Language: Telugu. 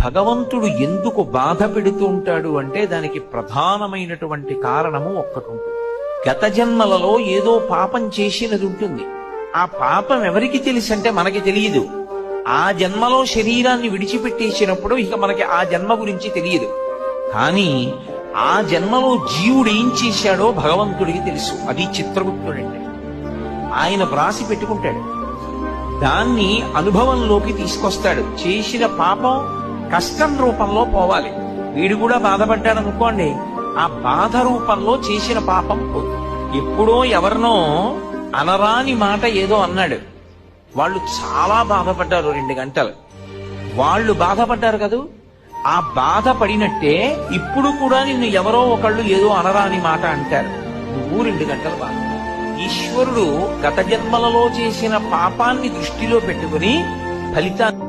భగవంతుడు ఎందుకు బాధ పెడుతూ ఉంటాడు అంటే దానికి ప్రధానమైనటువంటి కారణము ఒక్కటి ఉంటుంది. గత జన్మలలో ఏదో పాపం చేసినది ఉంటుంది. ఆ పాపం ఎవరికి తెలుసు అంటే మనకి తెలియదు. ఆ జన్మలో శరీరాన్ని విడిచిపెట్టేసినప్పుడు ఇక మనకి ఆ జన్మ గురించి తెలియదు. కానీ ఆ జన్మలో జీవుడు ఏం చేశాడో భగవంతుడికి తెలుసు. అది చిత్రగుప్తుడంటే. ఆయన వ్రాసి పెట్టుకుంటాడు. దాన్ని అనుభవంలోకి తీసుకొస్తాడు. చేసిన పాపం కష్టం రూపంలో పోవాలి. వీడు కూడా బాధపడ్డాడు అనుకోండి, ఆ బాధ రూపంలో చేసిన పాపం పోతుంది. ఎప్పుడో ఎవరినో అనరాని మాట ఏదో అన్నాడు. వాళ్ళు చాలా బాధపడ్డారు. 2 గంటలు వాళ్ళు బాధపడ్డారు కదూ. ఆ బాధపడినట్టే ఇప్పుడు కూడా నిన్ను ఎవరో ఒకళ్ళు ఏదో అనరాని మాట అంటారు. నువ్వు 2 గంటలు బాధ. ఈశ్వరుడు గత జన్మలలో చేసిన పాపాన్ని దృష్టిలో పెట్టుకుని ఫలితాన్ని